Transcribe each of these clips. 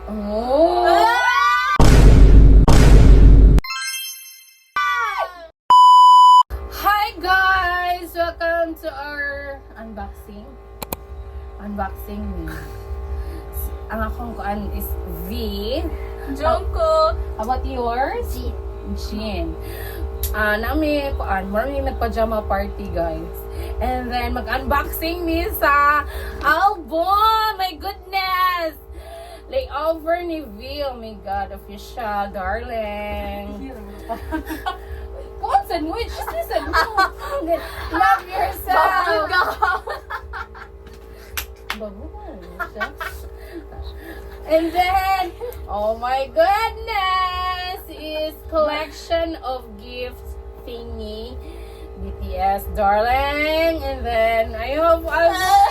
Oh! Hi guys! Welcome to our unboxing. Unboxing me. Ang akong kuan is V. Jungkook. How about yours? Jin. Nami kuan, marami nagpajama party guys. And then mag-unboxing ni sa album. My goodness! Layover ni V. Oh my god, official, darling. What sandwich? Just listen. Love yourself. And then, oh my goodness, is collection of gifts thingy. BTS, darling. And then, I hope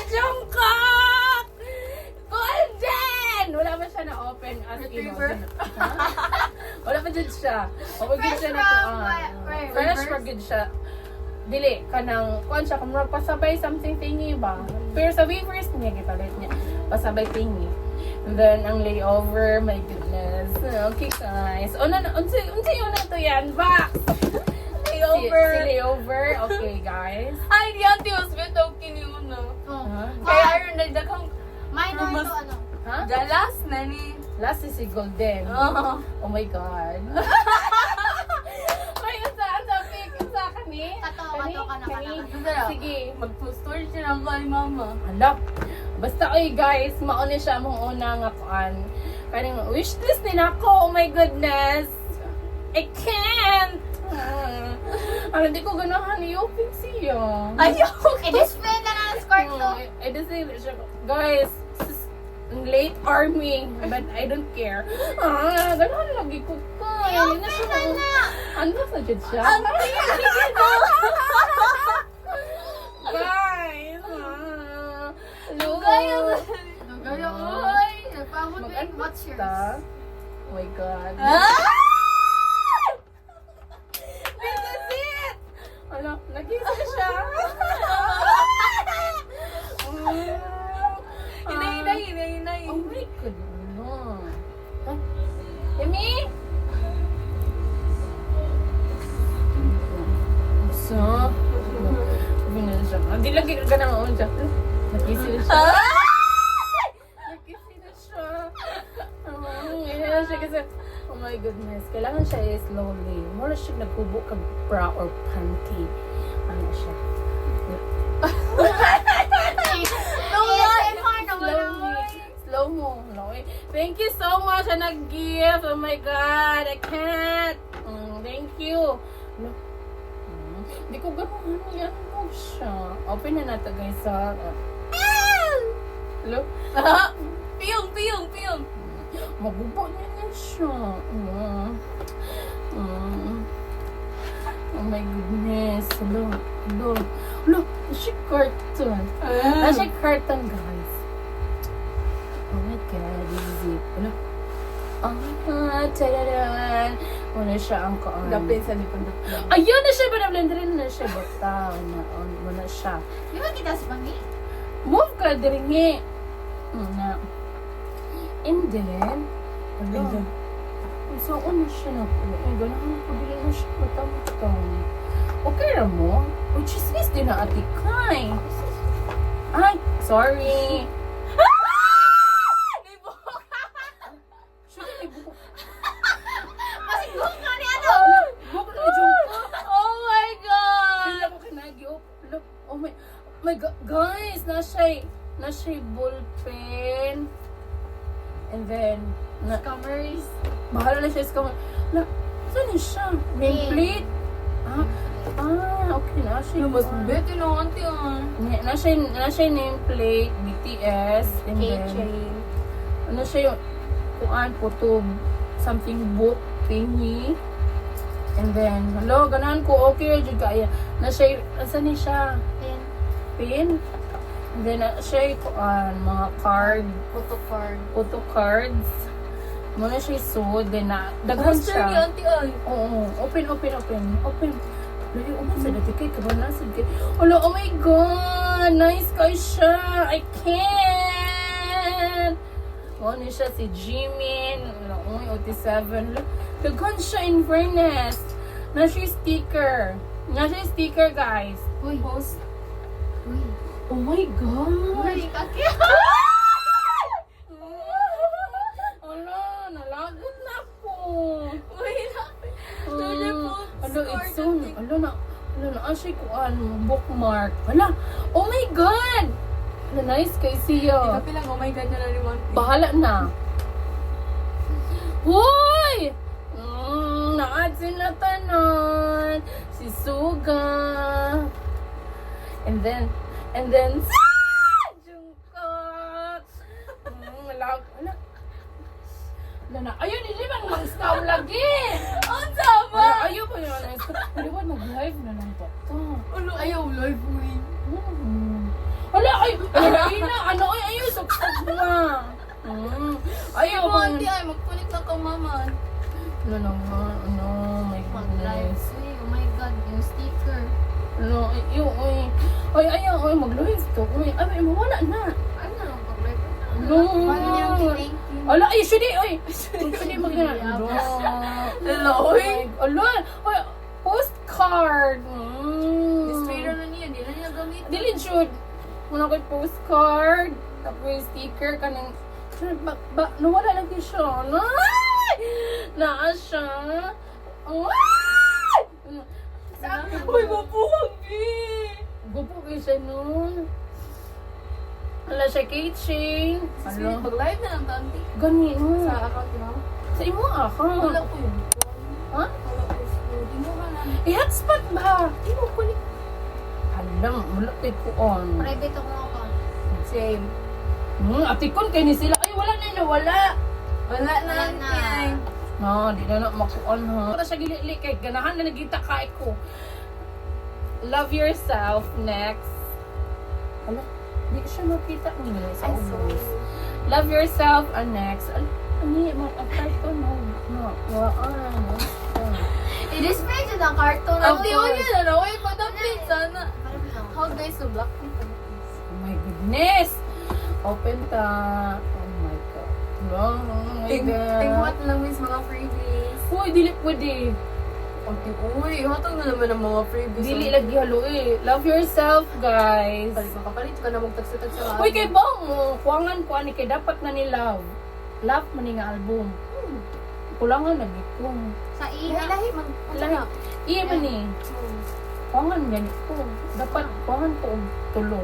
Jungkook! Golden! Wala pa siya na-open as Retriever? Wala pa dyan siya. Mapagin siya na fresh pa good siya. Dili, kanang, kuhan siya, kung pasabay something thingy ba? Pero sa wafers niya, kita niya, pasabay thingy. And then, ang layover, my goodness. Okay, guys. Unsa yun na ito yan? Box! Layover. Si layover. Okay, guys. Ay, di auntie was beto kiniuno. Huh? Kaya ayun nagdaghang Minor Mas- to ano? Huh? dalas na ni. Last is si Golden. Oh. Oh my God. Ay, saan sa pic? Sa kani? Kato ka na. Sige. Mag-post-store siya ng kay mama. Hala. Basta oy guys, mauna siya mong una nga kuan. Kaning wishlist din ako. Oh my goodness. I can't. Hindi ko ganahan i-open siya. Ayaw. I-display na ng skirt to. I just say siya. Guys, late army, but I don't care. Ganahan lagi ko ka. I-open na na. Ano sa jud siya? Guys, Lugay ang- Nagaya, oy. Nagpamot mo yung what's yours? Mag-unbox. Oh my God. This is it! Ano, nag-isa siya. Hinay. Oh my goodness. Huh? Yumi? So, binala siya. Hindi lagi ka na nga siya. Nag-isa siya. Nag-isa siya. Ngayon siya kasi, oh my goodness, kailangan siya slowly. Mura siya nagkubo kag bra or panty. Ano siya? ASMR na wala. Slow mo. Thank you so much sa nag-gift. Oh my God, I can't. Thank you. Hindi ko gano'n yan mo siya. Open na natin guys sa... Hello? Piyong. Magubo niya na siya. Oh my goodness. Hello. Nasa carton. Nasa carton guys. Oh my God. This is it. Hello? Tadadan. Wala siya ang kaan. Dapin sa likod. Ayun na siya. Banablenderin na siya. Bata. Wala siya. Di ba kita sa pangi? Move ka, diringi. Na. And then, so, ano siya na po? Ay, gano'n ko din na siya matang-matang. Okay na mo? O, chismis din na ati Kai. Ay, sorry. Siya na ibuhok. Masigong ka ni ano? Buhok na joke. Oh my God! Kaya ko kinagi. Oh my God. Guys, nasa ballpen. And then, Covers. bahala na siya sa saan na siya? Nameplate? Okay na siya. Mas beto na auntie Nasa nameplate, BTS, and then, Keychain. ano siya yung, photo, something book, thingy. And then, hello, ganahan ko, okay, jud kaya. Nasa, saan na siya? Pin? And then, siya yung, mga card, photo cards. Muna siya suod, then daghan Poster ni siya. auntie ay. Oo, open. Layo, sa dati kay kabanasad kay. Hala, oh my God! Nice guy siya! I can't! Ano siya si Jimin. Uy, 87. Lagan siya in fairness. Na siya sticker. Na siya sticker, guys. Uy. Post. Uy. Oh my God. Uy, kaki. Ala, nalagot na ako. Uy, Ano, it's soon. Ano na, asay ko, bookmark. Ala, oh my God! Ano, nice kay siya. Kapi lang, oh my God, na ni One Piece. Bahala na. Hoy! Naad sila tanan. Si Suga. And then, Jungkook. Malag, ala. Ala na, ayun, hindi man mag-stop lagi. Ang sama! Wala, ayaw pa yun. Hindi ba nag-live na lang pa to? Ayaw, live uy. Wala, ay na, ano, ayaw, suksok na. Ayaw Ayaw pa auntie yun. ay, magkulit lang ka mama. Ano naman, my Mag-live. goodness. Uy, oh my God, yung sticker. Ano, ayaw, mag-live to. Ay, mawala na. Ano na lang pag-live? No. Paano niyang thank you? Ala, ay, Shudi, mag-na. Hello, uy. Ala, postcard. Destroyer na niya, di na niya gamit. Dili, Jude. Muna ko'y postcard. Tapos sticker kanang nawala lagi siya. Naa siya. Uy, mabuhang bi! Gupo kayo siya nun. Wala siya keychain. Sige, mag-live na lang ta, auntie. Gani, Sa account mo? Sa imo account. Wala ko yun. Ha? Wala ko yun. Di mo ka na. I-hotspot ba? Di mo ko alam, mulapit ko on. Private ako account. Same. Atikon kayo ni sila. Ay, wala na yun, wala. Wala na, Wala na. auntie. No, di na makuan ha. Para siya gili kay ganahan na nagita kay ko. Love yourself next. Ala, di siya makita ni sa ubos. Love yourself next. Ani mo apart ko no. Waan. It is page ng cartoon. Auntie, wala na na. Uy, padapit sana. How guys to block me? Oh my goodness. Open ta. Oh my God. Oh my God. Tingwat lang mis mga freebies. Uy, dili pwede. Auntie, uy, hatang na naman ang mga freebies. Dili lagi halo eh. Love yourself, guys. Kapalit ka na magtagsa-tag sa Uy, kay bang kuwangan ko ani kay dapat na ni love. Love man ni nga album. Kulangan lagi ko. Sa Lahi, ina. lahi, man. Lahi. Iya man ni. Kuwangan gani ko. Dapat kuwangan ko og tulo.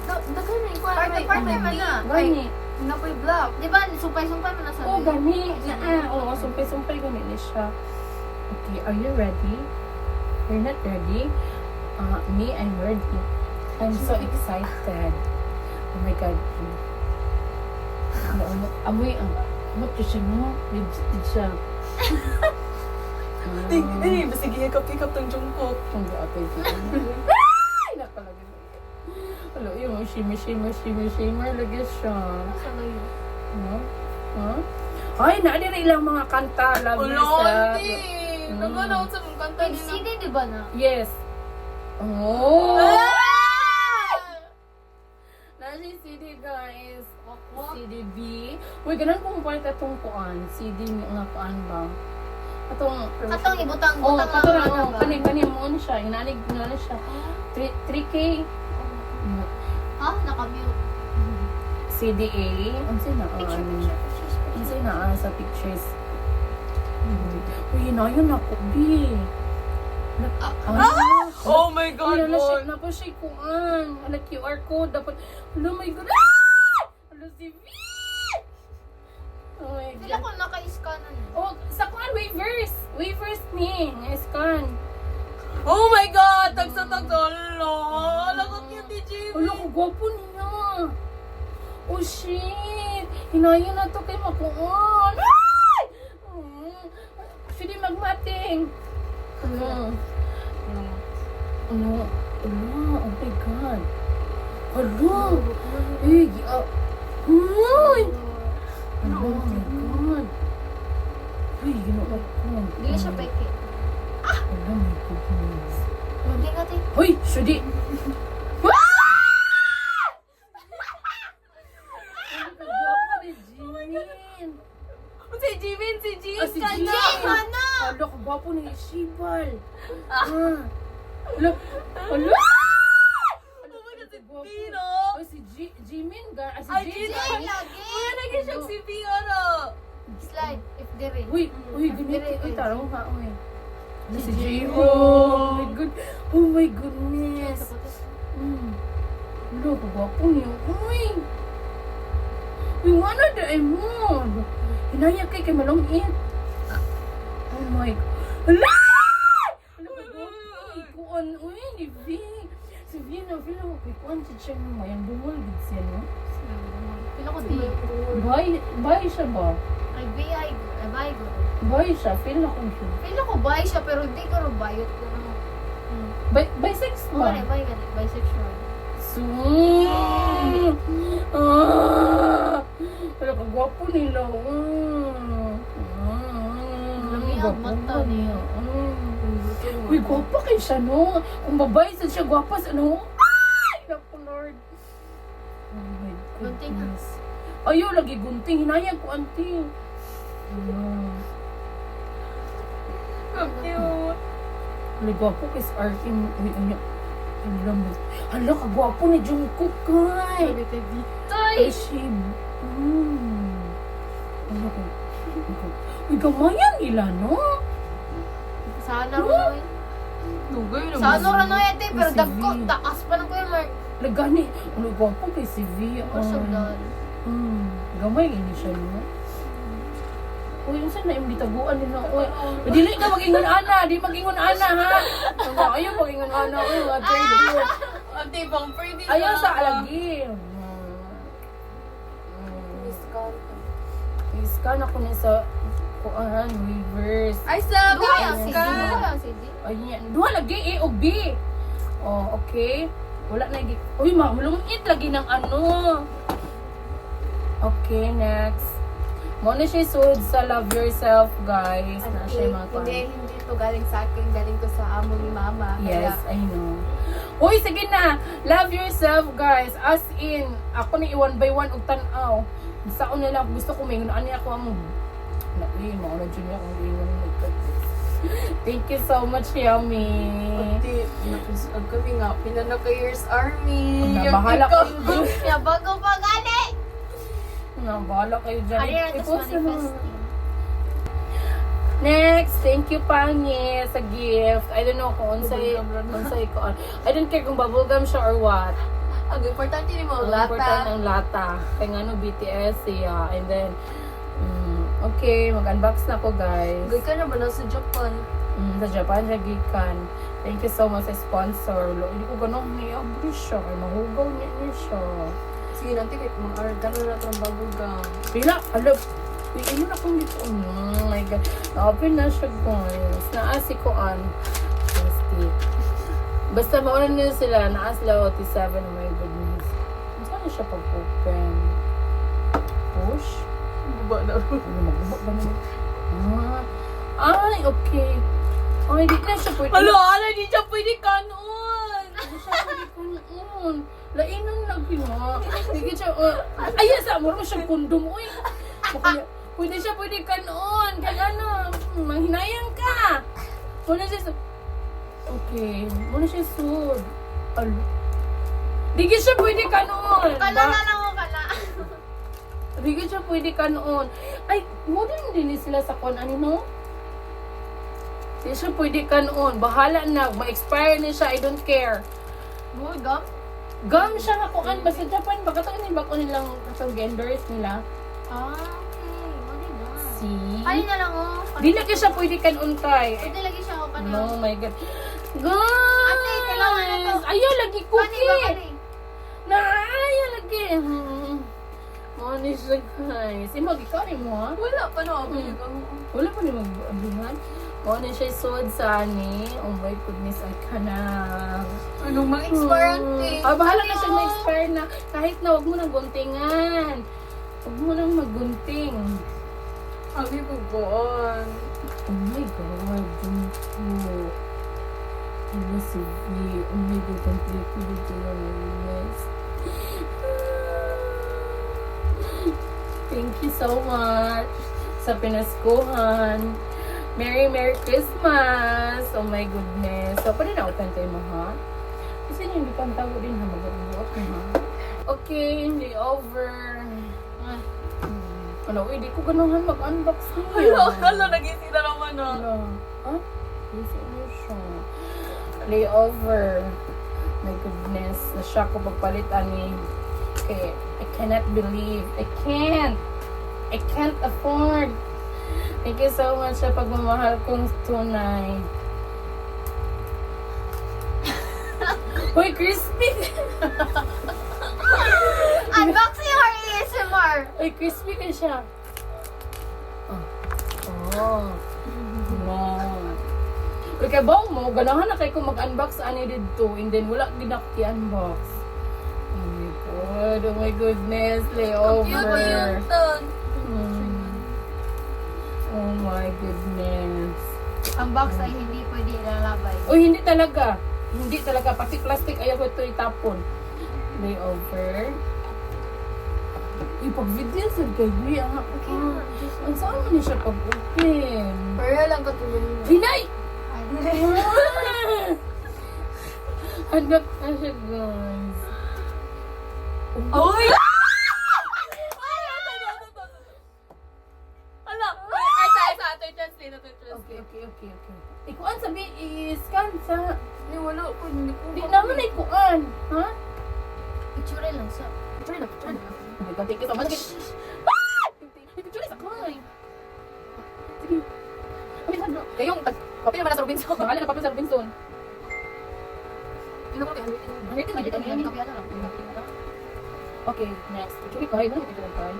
Daghan na ikaw. Parte man na. Gani. Napoy block. Di ba, sumpay-sumpay man na sa Oh, gani. Oo, sumpay-sumpay gani ni siya. Okay, are you ready? You're not ready? Me, I'm ready. I'm so excited. Oh my God. Amoy ang ko siya mo. Legit siya. Basta gihikap-hikap ng Jungkook. Ang gatay ko. Ay! Nakalagay. Hello, yung shimmer lagi siya. Sa ngayon. No? Huh? Ay, naali rin ilang mga kanta. Love Ulo, yourself. auntie. Naganaw sa mga kanta Pag nila. CD, di ba na? Yes. Oh! Ah! Nasi CD, guys. CD B. Uy, ganun kung pala itong kuan. CD nga kuan ba? Atong ibutang Oh, butang katong lang ano, ba? kani mo ano siya. Inanig na siya. 3K. Ha? Naka-mute. CDA. Ano na? Picture. Ano na sa pictures? Uy, yun ako, B. Oh my God, Wala boy. na po siya kuan. Wala QR code. Dapat, oh my God. Wala si V. Oh my Sila God. kung naka-scan na. Oh, sa kuan, waivers. Waivers ni. Scan. Oh my God! Tagsa-tagalo! Lagot niya, TJ. Wala ko, gwapo niya. Oh shit. Hinayin na to kay makuan. Ay! Sige, magmating. Ano? Oh my God. Hello. Eh, Uy! Oh my God. Uy, ginawa ko. Hindi siya peke. Oh my goodness. Hindi nga tayo. Hoy, Shudi! si Jean Ah, si ka Jean. na. Ano? Hala, kagwapo ni Shibal. Hala, hala. Oh my God, si Kagwapo. Pino. Oh, si Jimin. Si Ay, Jin. Jin. lagi. Kuya, naging siya si Pioro. Slide. If dire. Uy, ganito. Dire, Uy, tarong ha, uy. Si Si Jin. Jin. Oh my god. Oh my goodness. Hala, kagwapo niyo. Uy. Uy, mana da ay mo. Hinaya kay malong it. Oh my god. Hala! Hala, kagwapo. Ikuan. Uy, ni V. Si V na, feel ako kay kuan si Chen mo. Yan, bungol gid siya, no? Pila ko di. Bye siya ba? Ay, biyay. Ay, bye ko. Bye siya, feel na kung siya. Pila ko bye siya, pero di ko rin bayot ko. Bisex Oo, ba? bye gani. Bisexual. So, pero kagwapo nila. Lami ang mata niya. Uy, gwapa kayo siya, no? Kung babae sa siya, gwapa sa, no? Ay! Naku, Lord. Oh my Gunting, ha? goodness. Ayaw, lagi gunting. Hinayang ko, auntie. Ang cute. Hala, gwapo kay Arkin. Uy, ano? Hala, kagwapo ni Jungkook, kay. Ay, she. Ano ko? Uy, gamayan nila, no? Sana ro eh. Dugay naman. Sana ro na ete, pero Si dagko, V. taas pa ng kuya Mark. Lagani. Ano, gwapo kay si V. Ako siya dal. Gamay ini siya, no? Uy, yung saan na yung ditaguan nila? Uy, dili ka mag-ingon ana. Di mag-ingon ana, ha? Ayaw mag-ingon ana. Uy, mga trade yun. Ate, pang pretty Ayaw sa alagi. Iskan ako na sa kuahan, reverse. Ay, sa Duha yung guys CD. ka. Duha yung CD. Ayan. Duha lagi A o B. Oh, okay. Wala na lagi. Uy, malungit lagi ng ano. Okay, next. Muna siya sud sa Love Yourself, guys. Na siya mga kwan. Hindi to galing sa akin, galing to sa amo ni mama. Yes, I know. Uy, sige na. Love yourself, guys. As in, ako ni one by one og tan-aw. Saan nila gusto ko may ano ako ang uy, mauna dyan niya kung iwan mo. Thank you so much, Yummy. Ate, nakusag kami nga, pinana ka Year's Army. Nabahala Ikaw. kayo dyan. Kaya bago pa gani. Nabahala kayo dyan. Ano yan, tapos I-post na mo. manifesting. Next, thank you, Pangi, sa gift. I don't know kung unsay ko. I don't care kung bubblegum siya or what. Ang importante ni mo, Ang important lata. ng lata. Kaya nga no, BTS siya. And then, okay, mag-unbox na ko, guys. Gay ka na ba na sa Japan? Sa Japan, siya gikan. Thank you so much sa sponsor. Hindi ko ganun ni-agree siya. Kaya mahugaw niya siya. Sige natin, kahit mga arga na natin ang bagugam. Pila, alam. Uy, ano na kung dito? Oh my God. Na-open na siya, guys. Naasi ko an. Basta maulan nila sila. Naas sila 47. Oh my goodness. Saan siya pag-open? Push? Baba na rin. Ano, magbaba ba naman? Ay, okay. Ay, di na siya pwede. Ala, di siya pwede kanon. Hindi siya pwede kunoon. Lainan lang pina. Hindi siya, ayan sa amor mo siyang kondom. Uy, pwede siya pwede kanoon. Kaya ano, manghinayang ka. Muna siya okay. Muna siya sud. Hindi siya pwede kanoon. Kala na lang ako kala. Hindi siya pwede kanoon. Ay, modern din sila sa kon ano, no? Hindi siya pwede kanoon. Bahala na. Ma-expire na siya. I don't care. Boy, gum? Gam siya nga kuan ba sa Japan baka tayo ni bako nilang sa genders nila. Ah, okay. Mali na. See? Kali na lang oh. Dili ka siya pwede kanuntay. Pwede lagi siya ako kanina. No, my God. Guys! Ate, kailangan na to. Ayaw lagi Kani ba cookie. kani? Na, ayaw lagi. Money siya, guys. Imag, ikaw rin mo, ha? Wala pa no. Wala pa ni mag-abuhan. Money siya sod sa ani. Oh my goodness, ay ka na. Anong mag-expire ate? Bahala na siya ma-expire na. Kahit na, huwag mo nang guntingan. Huwag mo nang magunting. Sabi ko buon. Oh my God, Jungko. Ano si V? Oh my God, completely dito na nalinis. Thank you so much. sa Pinaskuhan. Merry Christmas! Oh my goodness. So, pwede na open tayo mo, ha? Kasi hindi pa tawo din, ha? Mag-uot, ha? Okay, hindi over. Ano, hindi ko ganahan mag-unbox niya. Hala, nagising na naman ah. Ano? Ha? Easy na siya. Layover. My goodness. Na-shock ko pagpalit ani. Okay. I cannot believe. I can't afford. Thank you so much sa pagmamahal kong tunay. Hoy, crispy! Unboxing or ASMR? Ay, crispy ka siya. Oh. Wow. Uy, kay baw mo, ganahan na kay kung mag-unbox ani dito, and then wala din ako i-unbox. Oh my god, oh my goodness, layover. Cute. Oh my goodness. Ang box ay hindi pwede ilalabay. Uy, hindi talaga. Hindi talaga. Pati plastic, ayaw ko ito itapon. Layover. Ipag-video sa gabi. Ang saan mo niya siya pag-open? Pero lang katulog niya. Hinay! Anak na siya, guys. Uy! Hala! Ay, sa ato translate. Okay. Ikuan sabi, i-scan sa... Hindi, wala ko. Hindi ko. Di naman na ikuan. Ha? Picture lang sa... Picture na. Oh my God, thank you so much. Picture is a coin. Sige. Kayong, papel naman na sa Robinson. Pangalan na papel sa Robinson. Hindi ko kayo. Okay, next. Picture kay. Ano picture kay?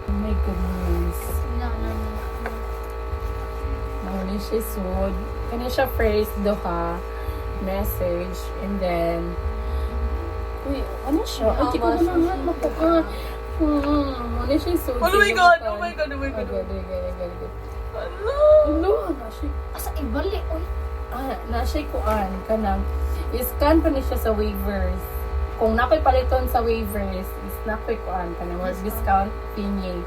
Oh my goodness. Mahuli siya sud. Kanya siya first doha message and then uy, ano siya? Ay, di ko naman mapukan. Ano siya sud? Oh my God. Good. Hala! Ano? Nasiya. Asa ibalik, oy. Nasiya kuan. Kanang, i-scan pa niya siya sa waivers. Kung nakoy paliton sa waivers, is nakoy kuan. Kanang work discount pinyi.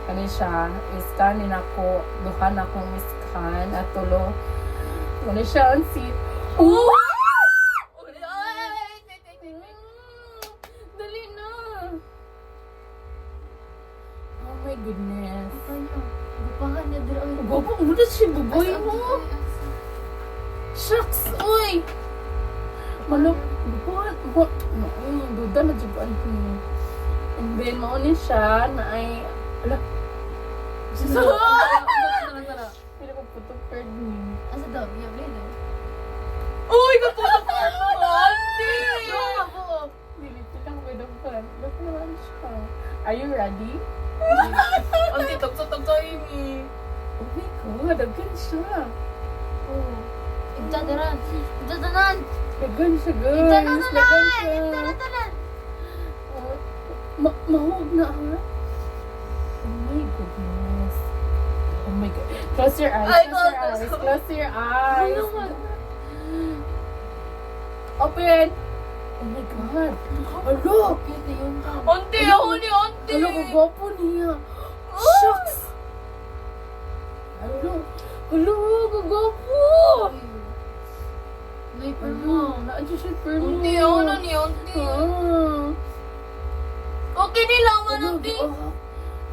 Kani siya, i-scan din ako. Duha na akong i-scan at tulo. Ano siya ang seat. Oh! Dali na. Oh my goodness. Bupangan na dira, oy. Gopang mo na siya, buboy mo. Shucks, oy. Malok, bubuhan. Duda na dyan ko. And then, maunin siya na ay, ala. Pila ko putok card niya. Asa daw, yung blade. Uy, kaputok ko! Auntie! Dili, pila ko pwede ko lang. Bakit naman siya? Are you ready? Auntie, tagso ini. Oh my God, agad siya. Oh. Igdadaran. Igdadaran. Agad siya, guys. Igdadaran. Agad siya. Igdadaran. Mahog na, ha? Oh my goodness. Oh my God. Close your eyes. Ay, Close your eyes. Open. Oh my God. Hello. Auntie, ako ni auntie! Hello, kagwapo niya. Shucks. Hello, kagwapo. May Hello, naadyo siya permo. Auntie, ako na ni auntie. Okay nilaman, auntie.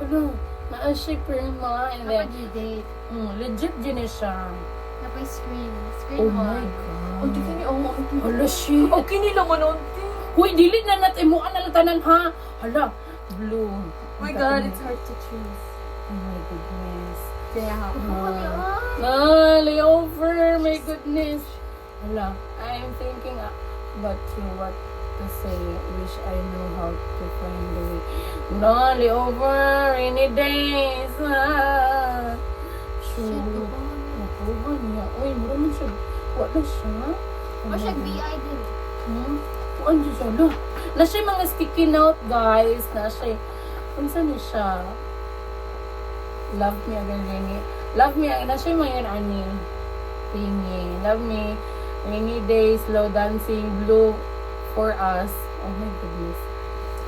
Hello, naadyo siya permo. And then, Napag-date. legit din na siya. Napag-screen. Oh Screen my one. God. Auntie, kini ako, auntie. Hala, shit. Okay nilaman, auntie. Huy, dili na natin mo na tanan, ha? Hala, blue. Oh my God, it's hard to choose. Oh my goodness. Kaya Ah, layover, my goodness. Hala, I'm thinking about what to say. Wish I know how to find the way. No, layover, rainy days. Ah. Shoot. Napuhan niya. Uy, marami siya. Wala siya. O siya, BI din. Ano siya? No. Na siya mga sticky note, guys. Na siya. Kung saan niya siya? Love me again, rainy. Love me again. Na siya mga yun, ani. Rainy. Love me. Rainy days, slow dancing, blue for us. Oh my goodness.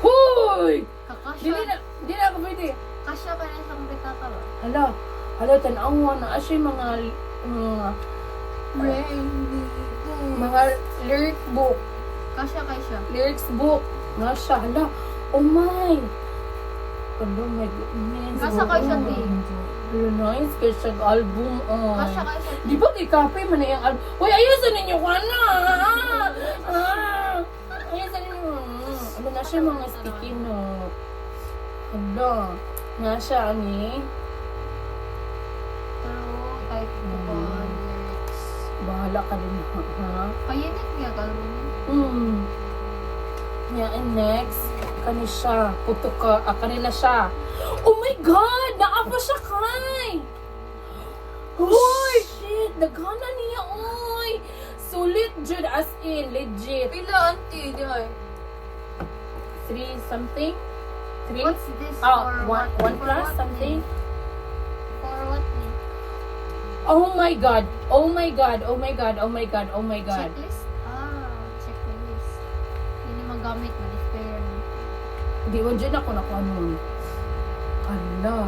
Huy! Kakasya. Dili na ako pwede. Kasya ka na sa kumita ka ba? Hala, tanawa na siya mga mga lyric book. Kasha. Lyrics book. Nga siya, hala. Oh my. Hala, my goodness. Kasha kay siya, Oh. Ti. Hala, nice kay siya album. Oh. Kasha. Di ba kay Kape man na yung album? Uy, ayusin ninyo ka na! Ayusin ninyo. Ano na siya mga sticky note. Hala. Nga siya, ani. Pero, type ko pa, lyrics. Bahala ka din, ha? Payinig niya, kalmo. Yeah, and next, kani siya. Puto ka. Kanina siya. Oh my God! Naapa siya kay! Oh, shit! Nagana niya, oy! Sulit, Jud, as in, legit. Pila, auntie, di ay. 3 something? 3? What's this Oh, for? 1 For plus what something? ni? For what ni? Oh my God! Oh my God! Oh my God! Oh my God! Oh my God! Checklist? Checklist. Hindi magamit, ma-despair na. Di mo dyan ako nakuha nun. Hala.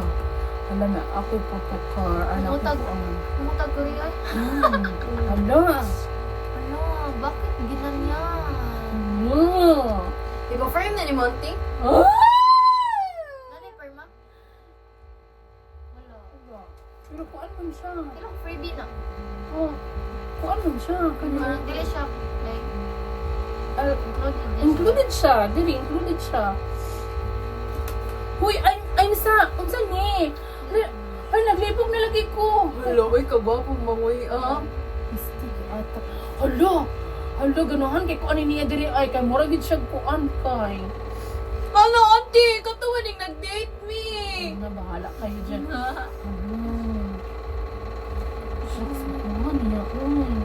Hala na, ako putukar. Anak ko Pumutag. ang... Pumutag ko rin ay. Hala. Ano, bakit ginanyan? Ipa-frame na ni Monty? Nanay, perma? Wala. Pero kuan man siya. Ilang freebie na? Oh, kuan man siya. Kanya. Dili siya. Like, Ah, included. included siya. Dili, included siya. Huy, ay sa, unsa ni? Ay, naglipog na lagi ko. Hala, uy, kagwapong manguy, ah. Mistig ata. Hala, ganahan kay kuan niya diri ay kay mura gid siya kuan kay. Ano, auntie? Katuwa ning nag-date me. Na bahala kayo diyan. Shucks, kuan niya kuan.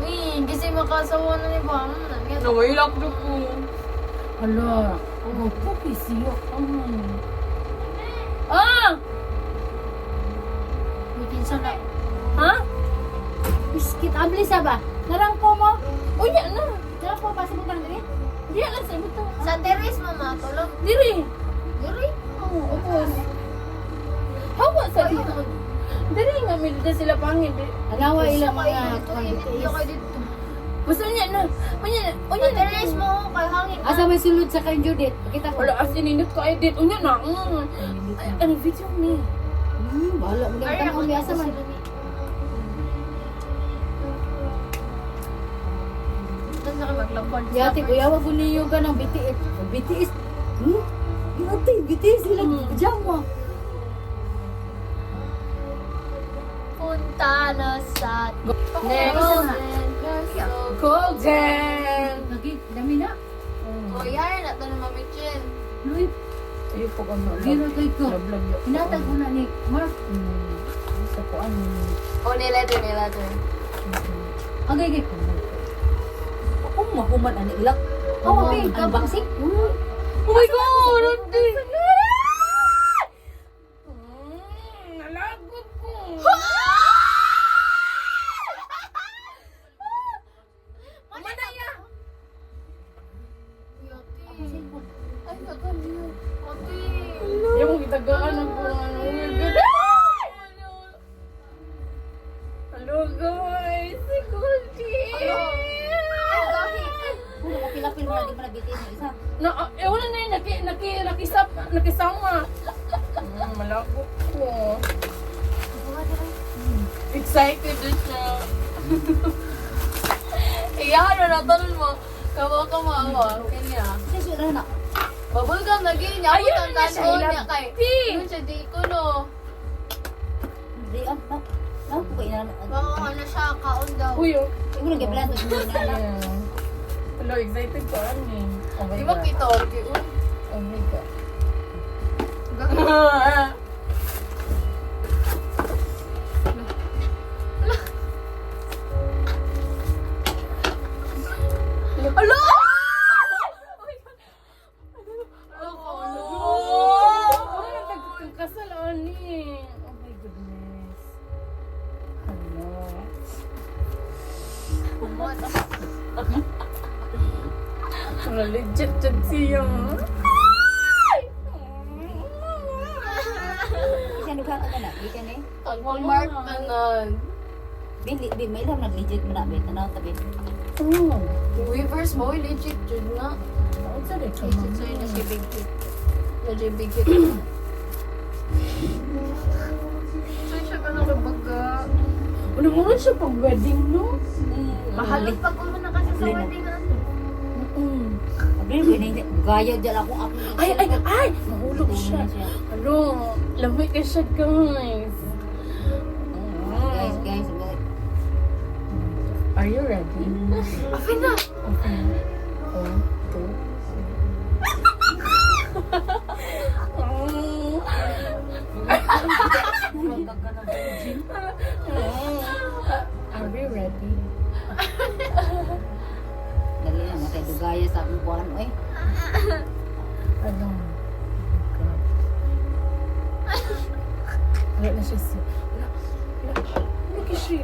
Uy, kasi makasawa na ni Bam. Nawilak na ko. Hala, oh, pupi siyo. Ah! Uy, kinsa na. Ha? Biskit, abli sa ba? Narang ko mo? O ya na. Narang ko, pasok mo diri? Diya lang sa ibuto. Sa terrace, mama. Tulog. Diri. Diri? Oo, upos. Hawa sa dito. Diri nga milda sila pangin. Alawa ilang Kayo mga dito, hindi kayo dito. Basta niya na. Sa terrace mo, kay hangin. Asa may sulod sa kang Judith? Pakita ko. Wala as inindot ko ay date. Unya na. Ano video ni? Bahala mo lang tanong may asa man. Doon na kayo maglakon. Yati ko yawa ko niyo ka ng BTS. BTS. Yati, BTS sila pajama. Punta na sa Next. Golden. Lagi, dami na. O, yan na ito na mamichin. Luit, Ay, po ka na. giro kay ko. Love yun. Hinatag ko na ni Mark. Sa kuan. O, niletter. Agay kay ko. Kung mahuman ang ilak. Oh, okay, unboxing. Oh my God! Ate! Nalagod ko. Manaya! Ay, nakaliyo. Ate. Yung itagaan ako. Ano, good. Hello guys! Si Goldie! Ay, dahil. Puno ko pilapil mo lagi pala BTS ng isa. Wala na yun, nakisama. Malagod ko. Excited na siya. Iyahan na natanong mo. Kawa ka maawa. Kanya. Kasi sura na. Babulgam lagi niya. Ako Ayun ang na siya, tanon niya ilapti. kay. Yun siya, di ko no. Di ah, ko ina. Baka ano siya, kaon daw. Uy, oh. Ibo lang giblan ko hindi na. Hello, excited ko. Ano eh? Oh my Di ba God. kita? Oh my God. Alo! Kasal ni. Oh my goodness. Hello. Legit dyan siya. Kasi ano Dugha ka na, di ka ni. Pag Walmart tanan. Di may lang nag-legit mo na, bet. Tanaw tabi. Oo. Weavers mo, legit jud na. Ano sa rin ka, Legit ma'am? sa'yo na siya big hit. Na siya big hit. Sa'yo siya ka nakabaga. Ano mo rin siya pag wedding, no? Mahalot pag ulo na kasi sa wedding na. Mm. Abli, bining gaya dyan ako. Ay! Mahulog siya. Ano? Lamay ka siya, guys. Guys, wait. Are you ready? Okay na. Okay. 1, 2. Are we ready? Dali na, matay dugaya sa akong buwan, oy. Ano? Wala na siya siya. Wala ka siya.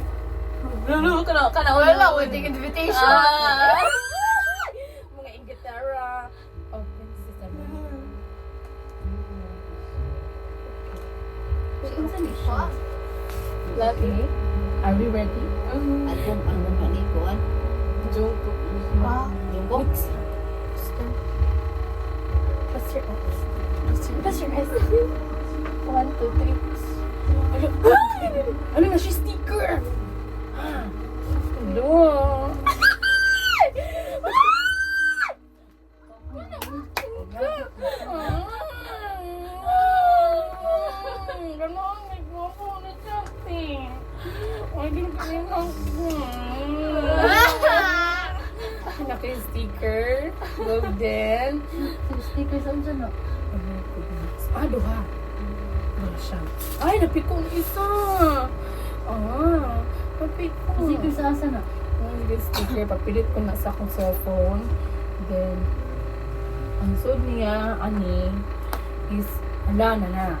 Lalo ka na. Wala, wedding invitation. Mga ingatara. Open si Sabi. Okay. Are we ready? Album pa ni kuan. Jungkook. Jungkook. Close your eyes. Close your eyes. 1, 2, 3. Ano na siya sticker? Hello. Ganon, nagwapo na something. Ay, di ko naka-sticker. Golden. Sticker sa unsa no? Duha. Duha siya. Ay, napiko ang isa. Napiko. Sticker sa asa no? Ang sticker, papilit ko na sa akong cellphone. Then, ang suod niya, is, hala na.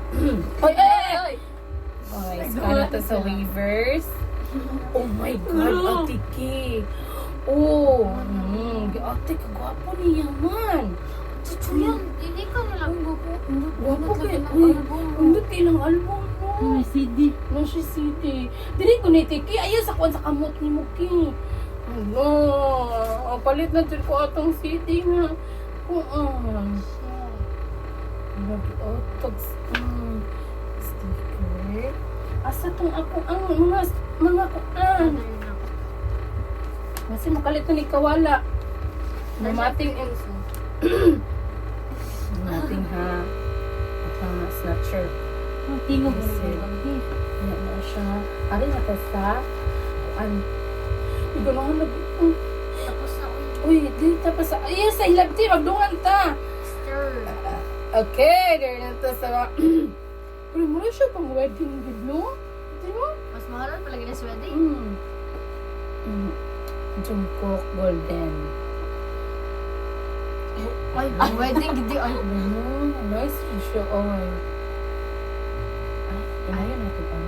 Ay! Okay, scan na to sa waivers. Oh my God, Atiki. Oh, ate, kagwapo niya man. Chuyan, hindi ka nilang gupo. Gwapo kayo. Uy, undot ilang album mo. CD. No, si CD. Dili ko ni Tiki. Ayaw sa kuwan sa kamot ni Muki. Ano? Palit na dyan ko atong CD nga. Sticker. Asa tong ako ang mga kuan. Kasi makalit to ni Kawala. Namating Nothing ha. Snatcher. Tingog mo Kasi, ano na siya. Ari na ka sa kuan. Hindi ko naman Tapos na Uy, di tapos sa... Ay, sa hilabti, magdungan ta. stir. Okay, there na to sa... Pero muna siya pang wedding video. Di ba? Mas mahal palagi na sa wedding. Jungkook Golden. Ay, ang wedding gidi ay. Nice siya, oy. Ay, yun natin pa.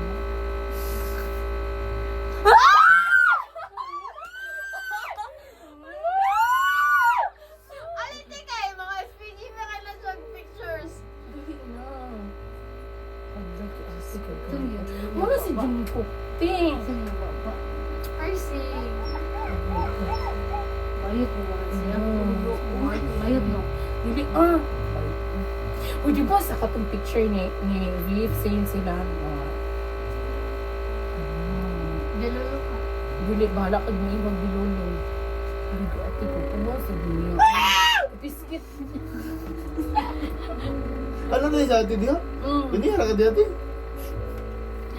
Aliti kay mga SPG na kayo na sa pictures. Muna si Jungkook, ting. Percy. Bayot mo ba siya? Mm. Bayot mo. Dili, Uy, di ba sa katong picture ni Viv, same sila. Dalolo ka. Dili, bahala ka mo ibang bilolo. Dili ko ati ko, ano sa dili. Biskit. Ano na yung sa atin niya? Hindi, harap ka di atin.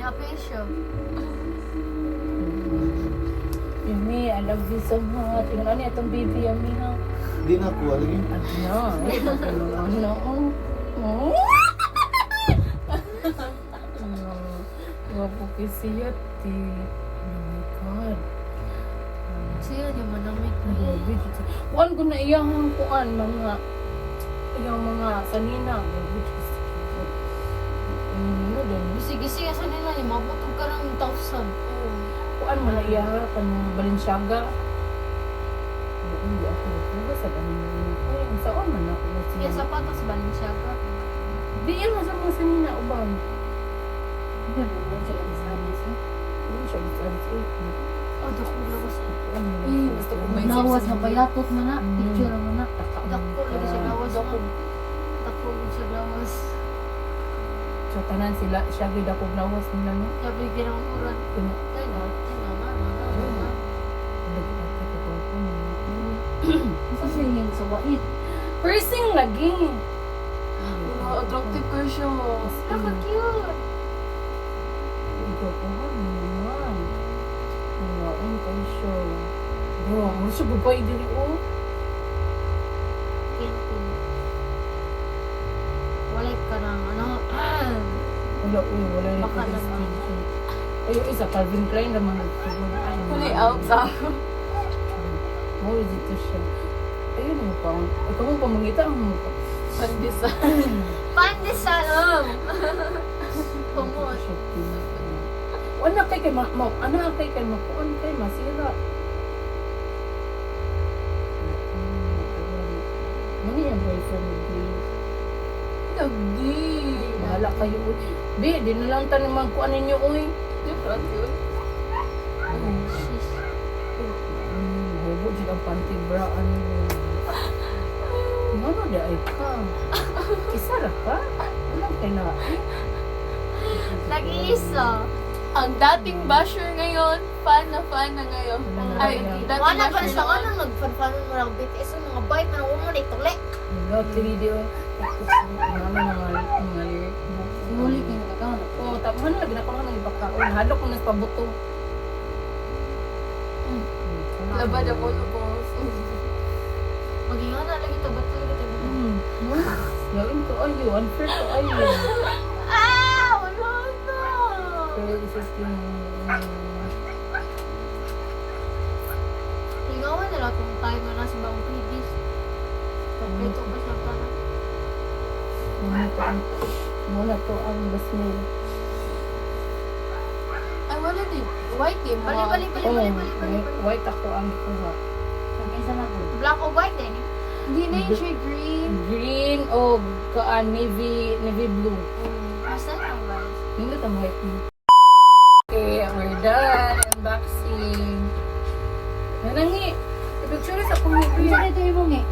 Happy siya. Yumi, I love you so much. Yung ano itong baby, Yumi, ha? Hindi na ako, alagin. Wapo kasi yati. Oh my God. Siya yung manamit. Grabe. Kuan ko na iyang kuan, iyang mga sanina. Grabe. Ano din? Sige-sige sa nila ni mabutog ka ng 1,000. Kuan mo na iya kan Balenciaga. Hindi ako nagpuga sa ganun. Ay, ang saan man ako na Kaya sapatos Balenciaga. Di yan mo sa mga sanina ubang. Yan, wala siya lang sa anis, eh. Ano siya, Oh, dako lawas. gusto ko may Lawas na bayatot man na. Picture naman na. Dako lagi sa lawas. Dako lagi sa lawas. So, tanan sila, siya gid ako lawas nila, no? Sabi ginanguran. Pino- Isa singin sa wait. Pursing lagi. Attractive ko siya. Naka-cute. Ikaw ko ha, naman. Nawain kayo siya. Bro, ano siya babae diri, oh? Walay ka ng ano. Wala, uy, wala na Baka ko naman. Ay, yung isa, Calvin Klein naman nagtugod. Huli out sa More dito siya. Ayun mo pa. Ikaw mo pa mangita mo pa. pandesal. Pandesal, Kumot. Wala kay kay ano kay kay makuan kay masira. Mani yung boyfriend mo di. Nagdi. Bahala kayo. Di, di na lang tanong magkuan ninyo oy. Different yun. Hubo dyan ang panty bra ano. Ano di ay ka? Isara ka? Walang kailangan. Nag-iisa. Ang dating basher ngayon, fan na ngayon. Ay, dating Wala pa basher sa noon. ano, nagpan-fan mo lang BTS yung mga bike na naman mo na ituli. Hello, video. Mga lyric book. Sinuli kayo nagkakaon. Oo, tapos man lagi na pa nga ng ipakaon. Halok ko na sa pabuto. Labad ako lubos. Maging ano, lagi ito, ba't talaga ito? Yawin to ayo, unfair to ayo. Ah! Wala na! Pero this is yung... Lingawan nila kung tayo nga nasa bang previous. Kompleto pa siya para. Muna to ang basmil. Ay, wala din. White eh. Bali. White ako ang kuha. Kaysa na po. Black o white eh. Hindi na yun siya green. Green o navy blue. Asan ang guys? Hindi ang white mo. Okay, we're done. Unboxing. Nanangi. Ipicture sa kong Kung saan ito yung eh.